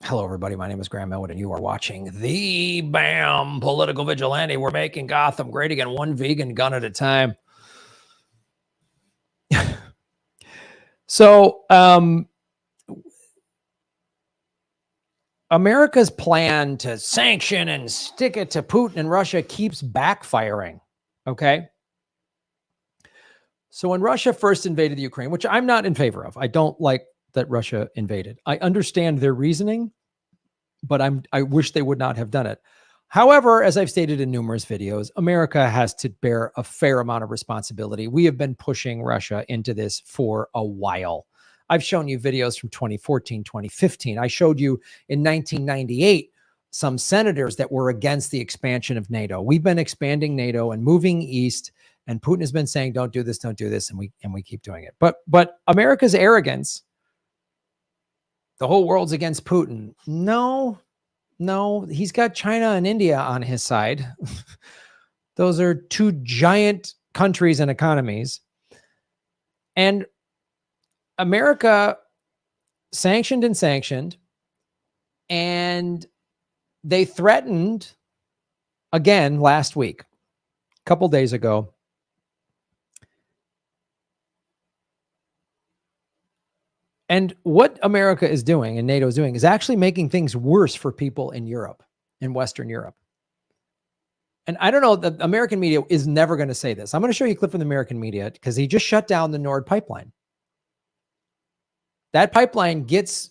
Hello, everybody. My name is Graham Elwood, and you are watching the BAM Political Vigilante. We're making Gotham great again, one vegan gun at a time. So, America's plan to sanction and stick it to Putin and Russia keeps backfiring, okay? So when Russia first invaded the Ukraine, which I'm not in favor of, I don't like that Russia invaded. I understand their reasoning, but I wish they would not have done it. However, as I've stated in numerous videos, America has to bear a fair amount of responsibility. We have been pushing Russia into this for a while. I've shown you videos from 2014, 2015. I showed you in 1998 some senators that were against the expansion of NATO. We've been expanding NATO and moving east, and Putin has been saying, don't do this, and we keep doing it. But America's arrogance, the whole world's against Putin. No, he's got China and India on his side. Those are two giant countries and economies. And America sanctioned, and they threatened again last week, a couple days ago. And what America is doing and NATO is doing is actually making things worse for people in Europe, in Western Europe. And I don't know, the American media is never going to say this. I'm going to show you a clip from the American media because he just shut down the Nord pipeline. That pipeline gets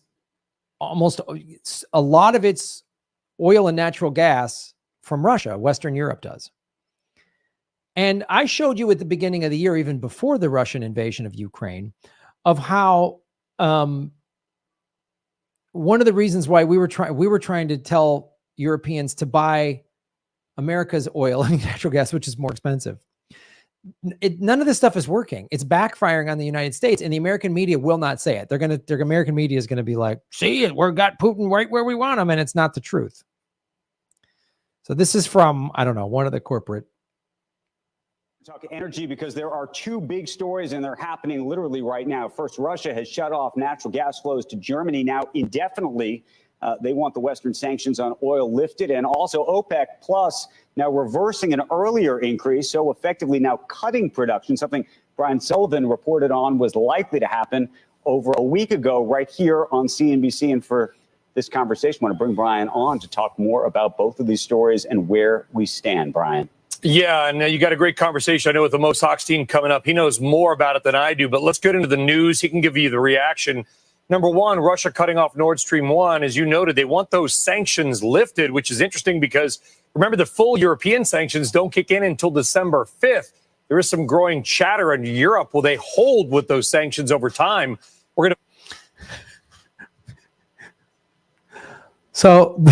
almost a lot of its oil and natural gas from Russia. Western Europe does. And I showed you at the beginning of the year, even before the Russian invasion of Ukraine, of how one of the reasons why we were trying to tell Europeans to buy America's oil and natural gas, which is more expensive. None of this stuff is working. It's backfiring on the United States, and the American media will not say it. Their American media is going to be like, see, we've got Putin right where we want him, and it's not the truth. So this is from, I don't know, one of the corporate. Talk energy because there are two big stories and they're happening literally right now. First, Russia has shut off natural gas flows to Germany now indefinitely. They want the Western sanctions on oil lifted, and also OPEC Plus now reversing an earlier increase, so effectively now cutting production, something Brian Sullivan reported on was likely to happen over a week ago right here on CNBC. And for this conversation, I want to bring Brian on to talk more about both of these stories and where we stand. Brian. Yeah, and you got a great conversation, I know, with the Mo Hochstein coming up. He knows more about it than I do, but let's get into the news. He can give you the reaction. Number one, Russia cutting off Nord Stream 1. As you noted, they want those sanctions lifted, which is interesting because, remember, the full European sanctions don't kick in until December 5th. There is some growing chatter in Europe. Will they hold with those sanctions over time? We're going to... So...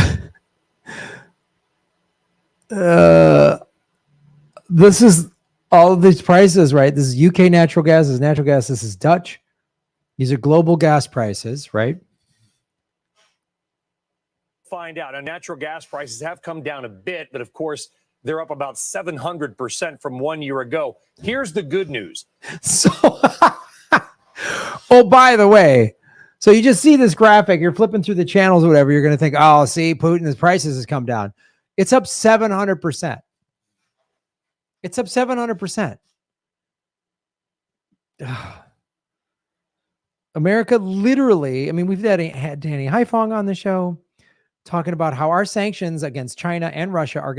this is all of these prices, right? This is UK natural gas, this is natural gas, this is Dutch. These are global gas prices, right? Find out. And natural gas prices have come down a bit, but of course, they're up about 700% from 1 year ago. Here's the good news. So, oh, by the way, so you just see this graphic, you're flipping through the channels or whatever, you're going to think, oh, see, Putin's prices has come down. It's up 700%. It's up 700%. America literally, I mean, we've had Danny Haiphong on the show talking about how our sanctions against China and Russia are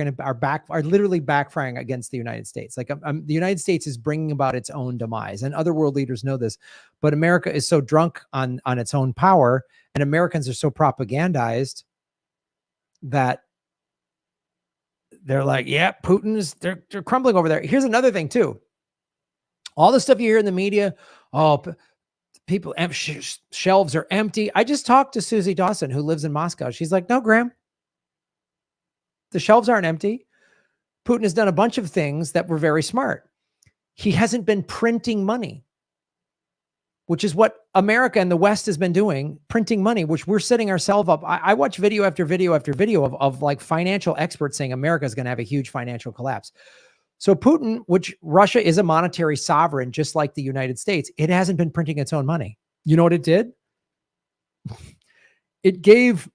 literally backfiring against the United States. Like the United States is bringing about its own demise, and other world leaders know this, but America is so drunk on its own power, and Americans are so propagandized that they're like, yeah, they're crumbling over there. Here's another thing too. All the stuff you hear in the media, people, shelves are empty. I just talked to Susie Dawson, who lives in Moscow. She's like, no, Graham, the shelves aren't empty. Putin has done a bunch of things that were very smart. He hasn't been printing money, which is what America and the West has been doing, printing money, which we're setting ourselves up. I watch video after video after video of like financial experts saying America is going to have a huge financial collapse. So Putin, which Russia is a monetary sovereign, just like the United States, it hasn't been printing its own money. You know what it did? It gave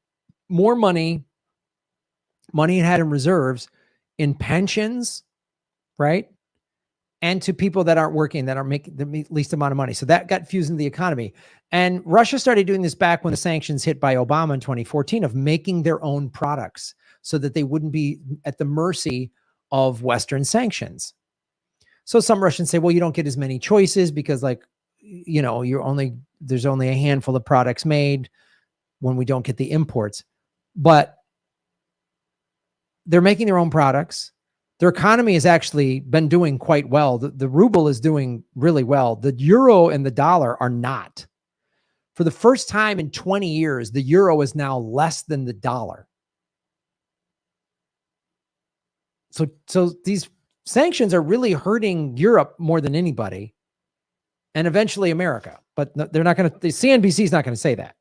more money it had in reserves in pensions, right? And to people that aren't working, that are making the least amount of money. So that got fused into the economy. And Russia started doing this back when the sanctions hit by Obama in 2014 of making their own products so that they wouldn't be at the mercy of Western sanctions. So some Russians say, well, you don't get as many choices because, like, you know, there's only a handful of products made when we don't get the imports. But they're making their own products. Their economy has actually been doing quite well. The ruble is doing really well. The euro and the dollar are not. For the first time in 20 years, the euro is now less than the dollar. So these sanctions are really hurting Europe more than anybody, and eventually America. But they're not going to. The CNBC is not going to say that.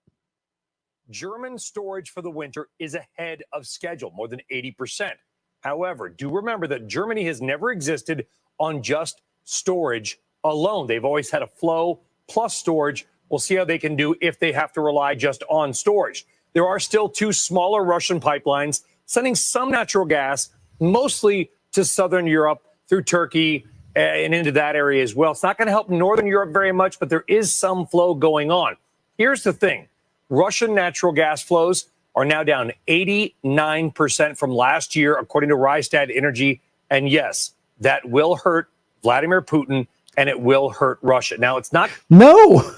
German storage for the winter is ahead of schedule, more than 80%. However, do remember that Germany has never existed on just storage alone. They've always had a flow plus storage. We'll see how they can do if they have to rely just on storage. There are still 2 smaller Russian pipelines sending some natural gas, mostly to southern Europe through Turkey and into that area as well. It's not going to help northern Europe very much, but there is some flow going on. Here's the thing. Russian natural gas flows are now down 89% from last year, according to Rystad Energy. And yes, that will hurt Vladimir Putin and it will hurt Russia. Now, it's not. No.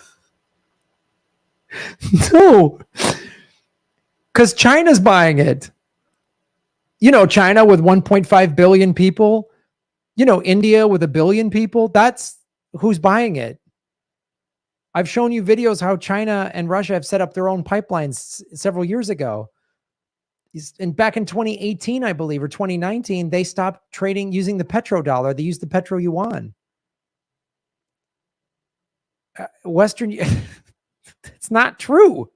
No. Because China's buying it. You know, China with 1.5 billion people, you know, India with 1 billion people. That's who's buying it. I've shown you videos how China and Russia have set up their own pipelines several years ago. And back in 2018, I believe, or 2019, they stopped trading using the petrodollar. They used the petro yuan. Western, it's not true.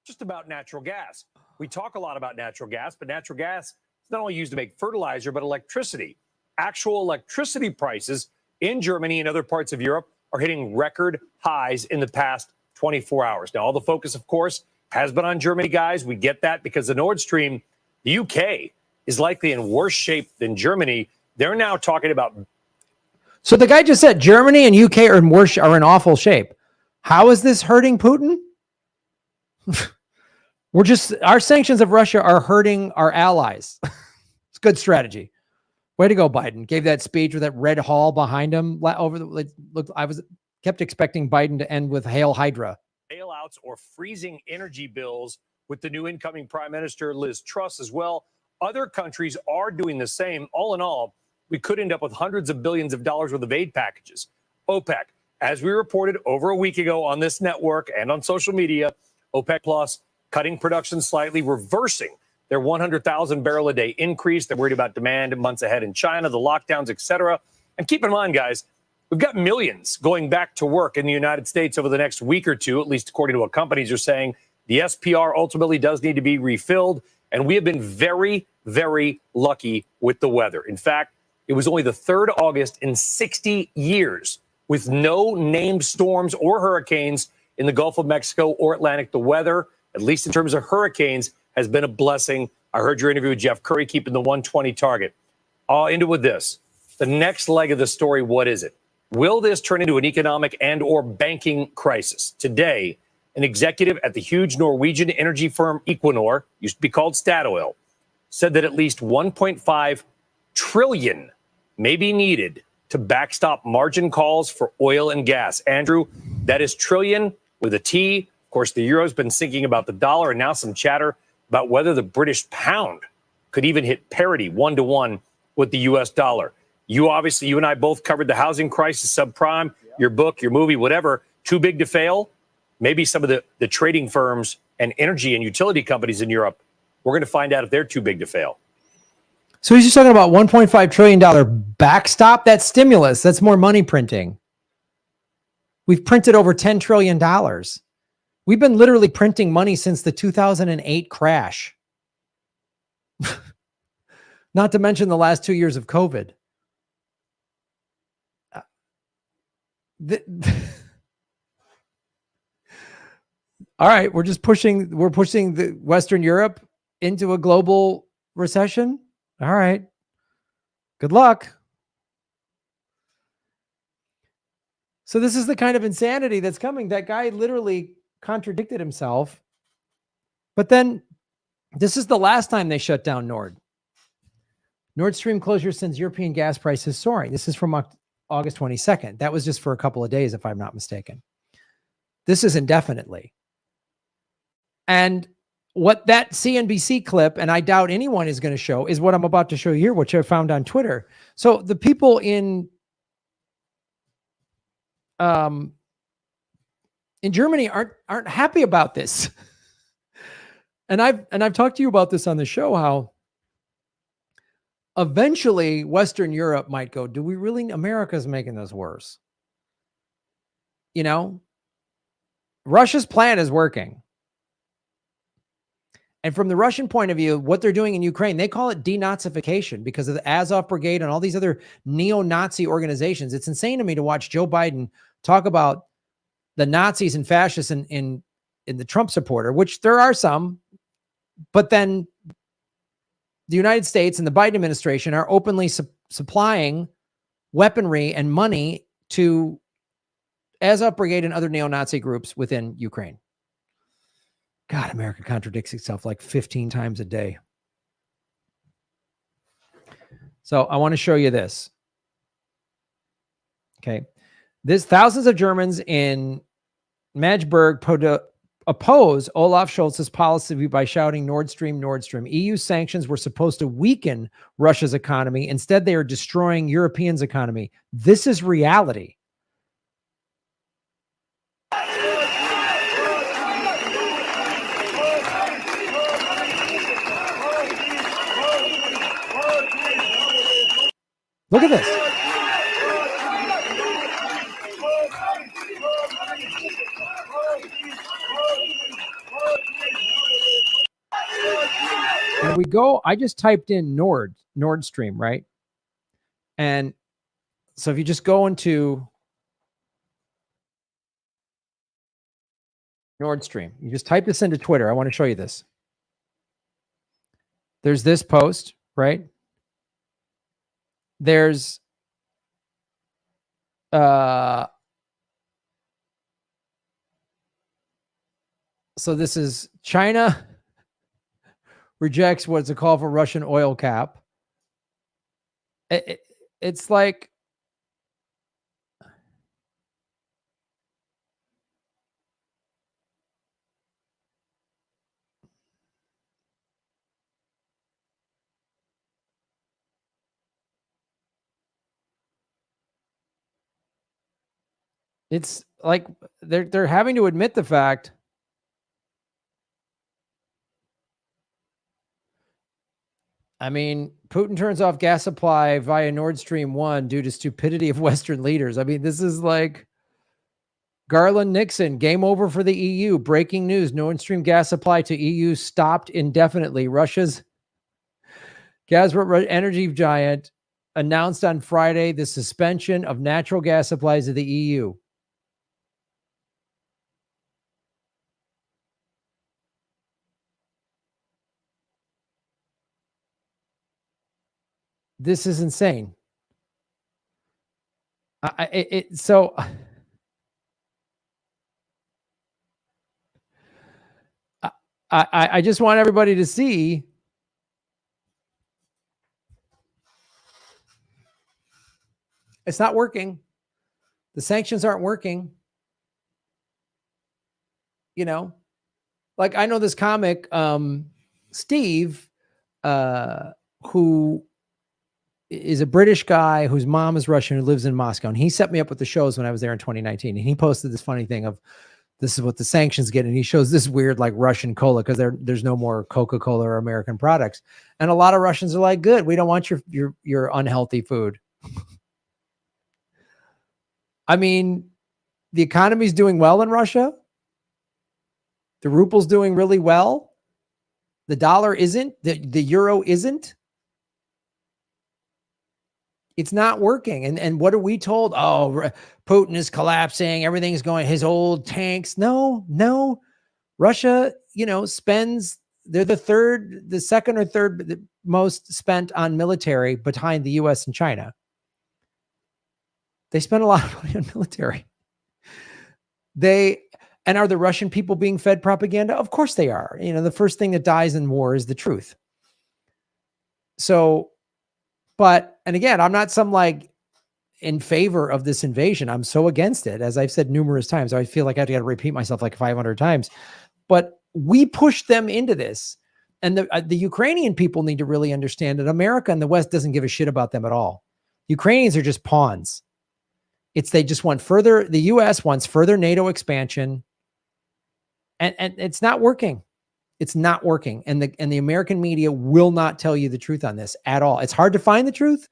Just about natural gas. We talk a lot about natural gas, but natural gas is not only used to make fertilizer, but electricity. Actual electricity prices in Germany and other parts of Europe are hitting record highs in the past 24 hours. Now, all the focus, of course, has been on Germany, guys. We get that because the Nord Stream, the UK, is likely in worse shape than Germany. They're now talking about. So the guy just said Germany and UK are in awful shape. How is this hurting Putin? Our sanctions of Russia are hurting our allies. It's good strategy. Way to go, Biden. Gave that speech with that red hall behind him. Kept expecting Biden to end with Hail Hydra. Bailouts or freezing energy bills with the new incoming Prime Minister, Liz Truss, as well. Other countries are doing the same. All in all, we could end up with hundreds of billions of dollars worth of aid packages. OPEC, as we reported over a week ago on this network and on social media, OPEC Plus cutting production slightly, reversing their 100,000 barrel a day increase. They're worried about demand months ahead in China, the lockdowns, et cetera. And keep in mind, guys, we've got millions going back to work in the United States over the next week or two, at least according to what companies are saying. The SPR ultimately does need to be refilled. And we have been very, very lucky with the weather. In fact, it was only the 3rd August in 60 years with no named storms or hurricanes in the Gulf of Mexico or Atlantic. The weather, at least in terms of hurricanes, has been a blessing. I heard your interview with Jeff Curry, keeping the 120 target. I'll end it with this. The next leg of the story, what is it? Will this turn into an economic and or banking crisis? Today, an executive at the huge Norwegian energy firm Equinor, used to be called Statoil, said that at least 1.5 trillion may be needed to backstop margin calls for oil and gas. Andrew, that is trillion with a T. Of course, the euro's been sinking about the dollar, and now some chatter about whether the British pound could even hit parity 1-to-1 with the U.S. dollar. You and I both covered the housing crisis, subprime, your book, your movie, whatever. Too big to fail? Maybe some of the trading firms and energy and utility companies in Europe, we're going to find out if they're too big to fail. So he's just talking about $1.5 trillion backstop. That's stimulus. That's more money printing. We've printed over $10 trillion. We've been literally printing money since the 2008 crash. Not to mention the last 2 years of COVID. All right, we're pushing the Western Europe into a global recession? All right. Good luck. So this is the kind of insanity that's coming. That guy literally contradicted himself. But then this is the last time they shut down Nord Stream closure sends European gas prices soaring. This is from August 22nd. That was just for a couple of days, if I'm not mistaken. This is indefinitely. And what that CNBC clip, and I doubt anyone is going to show, is what I'm about to show you here, which I found on Twitter. So the people in Germany aren't happy about this. And I've talked to you about this on the show, how eventually Western Europe might go, do we really, America's making this worse? You know, Russia's plan is working. And from the Russian point of view, what they're doing in Ukraine, they call it denazification because of the Azov Brigade and all these other neo-Nazi organizations. It's insane to me to watch Joe Biden talk about the Nazis and fascists in the Trump supporter, which there are some, but then the United States and the Biden administration are openly supplying weaponry and money to Azov Brigade and other neo-Nazi groups within Ukraine. God, America contradicts itself like 15 times a day. So I want to show you this. Okay. Thousands of Germans in Magdeburg oppose Olaf Scholz's policy by shouting Nord Stream, Nord Stream. EU sanctions were supposed to weaken Russia's economy. Instead, they are destroying Europeans' economy. This is reality. Look at this. And we go, I just typed in Nord Stream, right? And so if you just go into Nord Stream, you just type this into Twitter. I want to show you this. There's this post, right? There's so this is China rejects what's a call for Russian oil cap. It's like they're having to admit the fact. I mean, Putin turns off gas supply via Nord Stream 1 due to stupidity of Western leaders. I mean, this is like Garland Nixon, game over for the EU. Breaking news, Nord Stream gas supply to EU stopped indefinitely. Russia's Gazprom energy giant announced on Friday the suspension of natural gas supplies to the EU. This is insane. I just want everybody to see it's not working. The sanctions aren't working. You know, like I know this comic, Steve, who is a British guy whose mom is Russian, who lives in Moscow. And he set me up with the shows when I was there in 2019. And he posted this funny thing of, this is what the sanctions get. And he shows this weird, like Russian cola, because there's no more Coca-Cola or American products. And a lot of Russians are like, good, we don't want your unhealthy food. I mean, the economy's doing well in Russia. The ruble's doing really well. The dollar isn't. The euro isn't. It's not working. And what are we told? Oh, Putin is collapsing. Everything's going, his old tanks. No. Russia, spends They're the second or third most spent on military behind the US and China. They spend a lot of money on military. And are the Russian people being fed propaganda? Of course they are. The first thing that dies in war is the truth. So, and again, I'm not in favor of this invasion. I'm so against it. As I've said numerous times, I feel like I have to repeat myself like 500 times, but we pushed them into this. And the Ukrainian people need to really understand that America and the West doesn't give a shit about them at all. Ukrainians are just pawns. They just want the US wants further NATO expansion. And it's not working. It's not working. And the American media will not tell you the truth on this at all. It's hard to find the truth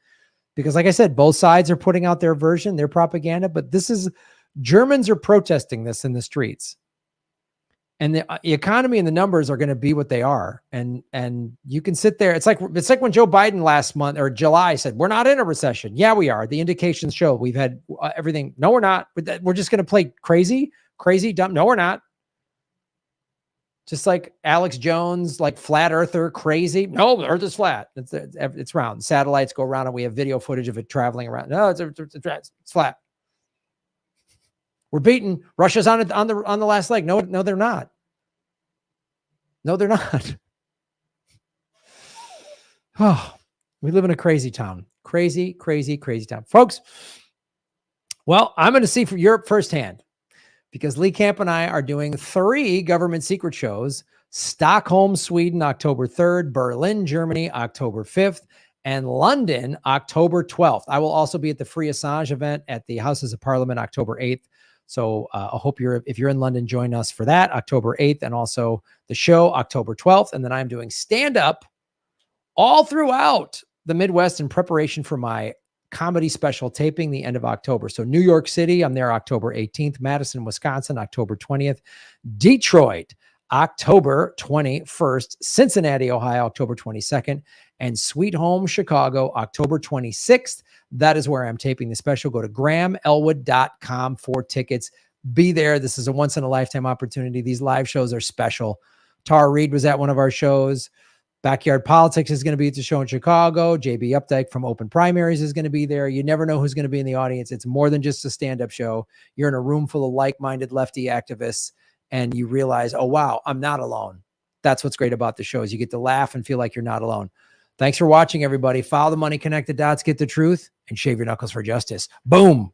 because, like I said, both sides are putting out their version, their propaganda, but Germans are protesting this in the streets. And the economy and the numbers are going to be what they are. And you can sit there. It's like when Joe Biden last month or July said, we're not in a recession. Yeah, we are. The indications show we've had everything. No, we're not. We're just going to play crazy, dumb. No, we're not. Just like Alex Jones, like flat earther, crazy. No, the earth is flat. It's round. Satellites go around and we have video footage of it traveling around. No, it's flat. We're beaten. Russia's on the last leg. No, they're not. No, they're not. Oh, we live in a crazy town. Crazy town. Folks, well, I'm going to see from Europe firsthand because Lee Camp and I are doing 3 government secret shows: Stockholm, Sweden, October 3rd, Berlin, Germany, October 5th, and London, October 12th. I will also be at the Free Assange event at the Houses of Parliament, October 8th. So I hope if you're in London, join us for that, October 8th, and also the show, October 12th. And then I'm doing stand-up all throughout the Midwest in preparation for my comedy special taping the end of October. So New York City, I'm there October 18th, Madison, Wisconsin, October 20th, Detroit, October 21st, Cincinnati, Ohio, October 22nd, and Sweet Home, Chicago, October 26th. That is where I'm taping the special. Go to grahamelwood.com for tickets. Be there. This is a once-in-a-lifetime opportunity. These live shows are special. Tara Reid was at one of our shows. Backyard Politics is going to be at the show in Chicago. JB Updike from Open Primaries is going to be there. You never know who's going to be in the audience. It's more than just a stand-up show. You're in a room full of like-minded lefty activists, and you realize, oh, wow, I'm not alone. That's what's great about the show is you get to laugh and feel like you're not alone. Thanks for watching, everybody. Follow the money, connect the dots, get the truth, and shave your knuckles for justice. Boom.